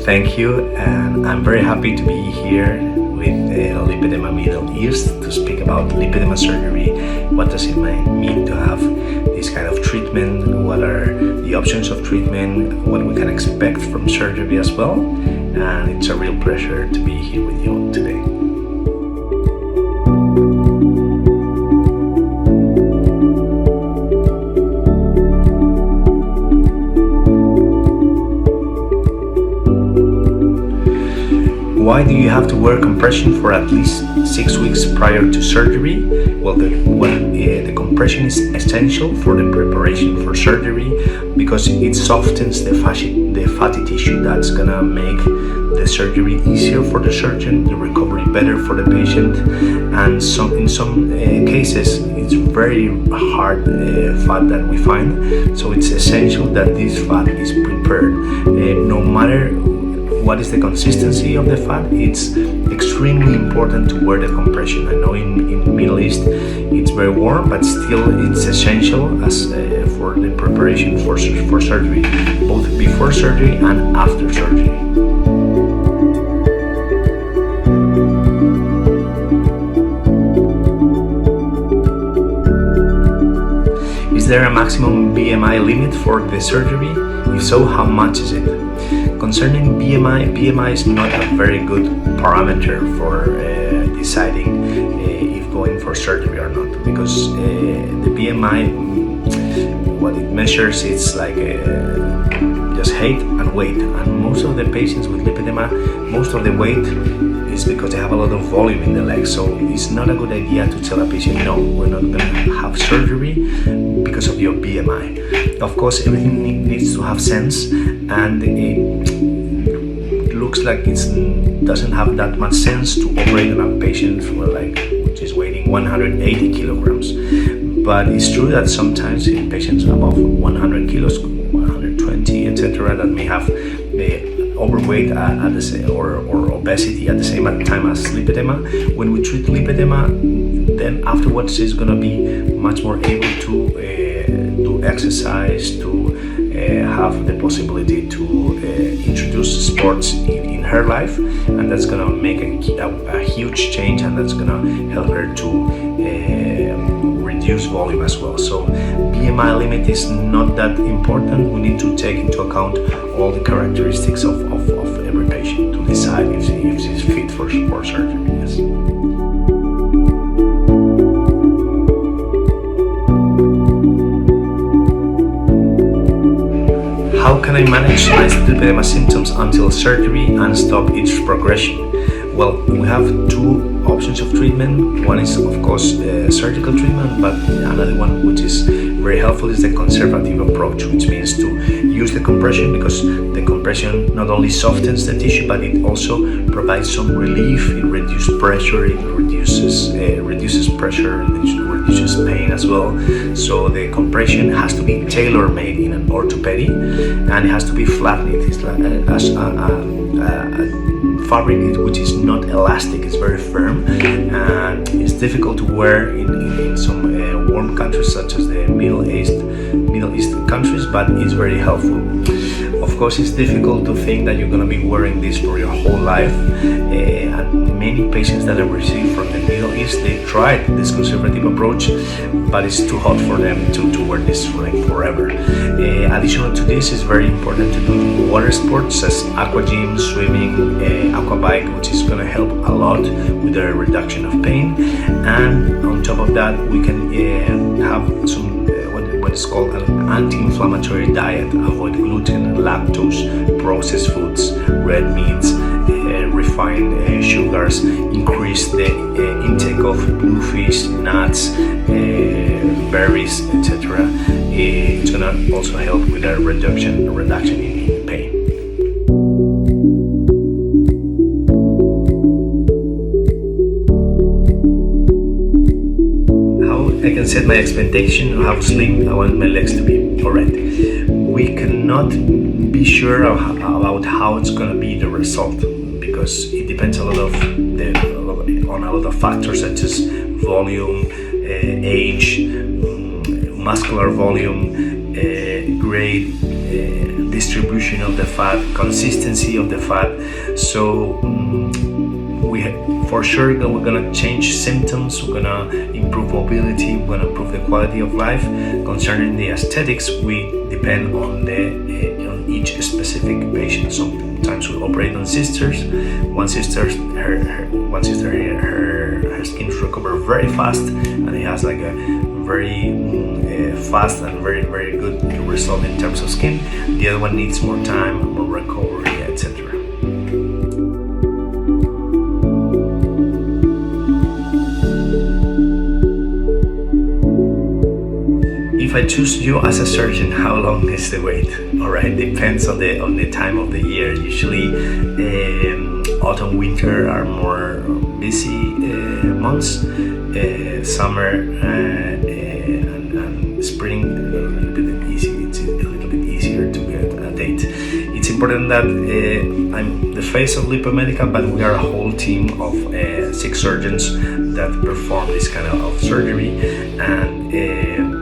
Thank you, and I'm very happy to be here with Lipedema Middle East to speak about lipedema surgery. What does it mean to have this kind of treatment? What are the options of treatment? What we can expect from surgery as well? And it's a real pleasure to be here with you today. Why do you have to wear compression for at least 6 weeks prior to surgery? Well, the compression is essential for the preparation for surgery because it softens the fatty tissue that's gonna make the surgery easier for the surgeon, the recovery better for the patient, and in some cases it's very hard fat that we find, so it's essential that this fat is prepared. No matter what is the consistency of the fat, it's extremely important to wear the compression. I know in Middle East it's very warm, but still it's essential as for the preparation for surgery, both before surgery and after surgery. Is there a maximum BMI limit for the surgery? If so, how much is it? Concerning BMI is not a very good parameter for deciding if going for surgery or not, because the BMI, what it measures, it's like just height and weight, and most of the patients with lipedema, most of the weight is because they have a lot of volume in the legs, so it's not a good idea to tell a patient, no, we're not going to have surgery because of your BMI. Of course, everything needs to have sense, and it looks like it doesn't have that much sense to operate on a patient which is weighing 180 kilograms. But it's true that sometimes in patients above 100 kilos, 120, etc., that may have overweight at the same, or obesity at the same time as lipedema. When we treat lipedema, then afterwards is going to be much more able to do exercise, to have the possibility to introduce sports in her life, and that's going to make a huge change, and that's going to help her to reduce volume as well. So BMI limit is not that important. We need to take into account all the characteristics of every patient to decide if she's fit for surgery. Yes. How can I manage my lipedema symptoms until surgery and stop its progression? Well, we have two options of treatment. One is, of course, surgical treatment, but another one which is very helpful is the conservative approach, which means to use the compression, because the compression not only softens the tissue, but it also provides some relief. It reduces pressure, it reduces pressure, it reduces pain as well. So the compression has to be tailor-made in an orthopedic, and it has to be flat. It is like fabric which is not elastic, it's very firm, and it's difficult to wear in some warm countries such as the Middle East countries, but it's very helpful. Of course, it's difficult to think that you're going to be wearing this for your whole life, and many patients that I've received from the Middle East, they tried this conservative approach, but it's too hot for them to wear this for forever. Additional to this, it's very important to do water sports as aqua gym, swimming, aqua bike, which is going to help a lot with the reduction of pain. And on top of that, we can have some what is called an anti-inflammatory diet. Avoid gluten, lactose, processed foods, red meats, refined sugars. Increase the intake of blue fish, nuts, berries, etc. It's gonna also help with a reduction in pain. I can set my expectation of how slim I want my legs to be. Alright, we cannot be sure about how it's going to be the result, because it depends on a lot of factors such as volume, age, muscular volume, grade, the distribution of the fat, consistency of the fat. So for sure we're gonna change symptoms, we're gonna improve mobility, we're gonna improve the quality of life. Concerning the aesthetics, we depend on each specific patient. Sometimes we operate on sisters. One sister, her skin recover very fast, and it has like a very fast and very good result in terms of skin. The other one needs more time, more recovery, etc. If I choose you as a surgeon, how long is the wait? Alright, depends on the time of the year. Usually autumn, winter are more busy months. Summer and spring a little bit easy. It's a little bit easier to get a date. It's important that I'm the face of LipedeMedical, but we are a whole team of 6 surgeons that perform this kind of surgery, and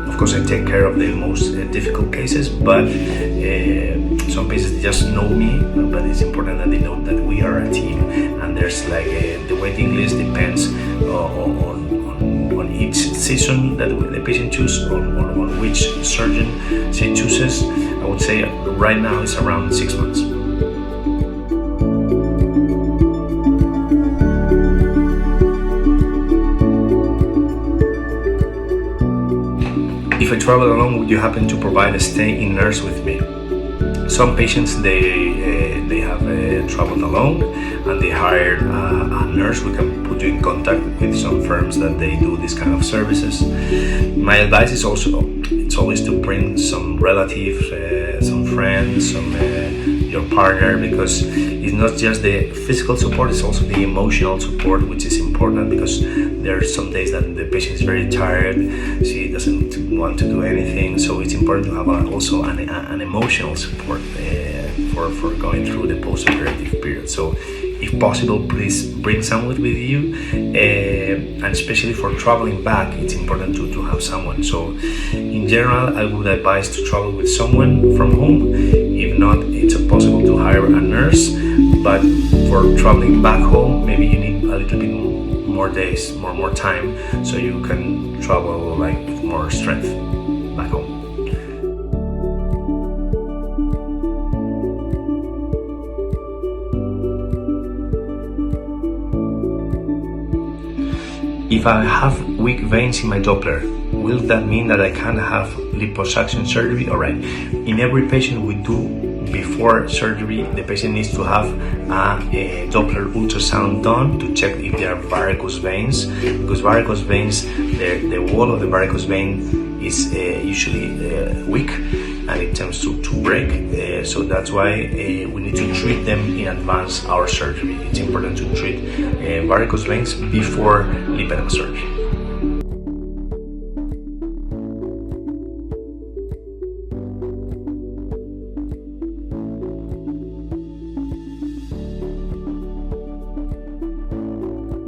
of course I take care of the most difficult cases, but some patients just know me, but it's important that they know that we are a team, and there's like the waiting list depends on each season that the patient chooses, on which surgeon she chooses. I would say right now it's around 6 months. If I travel alone, would you happen to provide a stay-in nurse with me? Some patients they have traveled alone and they hired a nurse. We can put you in contact with some firms that they do this kind of services. My advice is it's always to bring some relatives, some friends, your partner, because it's not just the physical support, it's also the emotional support, which is important, because there are some days that the patient is very tired, she doesn't want to do anything, so it's important to have also an emotional support for going through the post-operative period. So if possible, please bring someone with you, and especially for traveling back, it's important to have someone. So in general, I would advise to travel with someone from home. If not, it's possible to hire a nurse, but for traveling back home, maybe you need a little bit more days, more time, so you can travel like with more strength back home. If I have weak veins in my Doppler, will that mean that I can't have liposuction surgery? Alright, in every patient we do before surgery, the patient needs to have a Doppler ultrasound done to check if there are varicose veins, because varicose veins, the wall of the varicose vein is usually weak and it tends to break, so that's why we need to treat them in advance our surgery. It's important to treat varicose veins before lipedema surgery.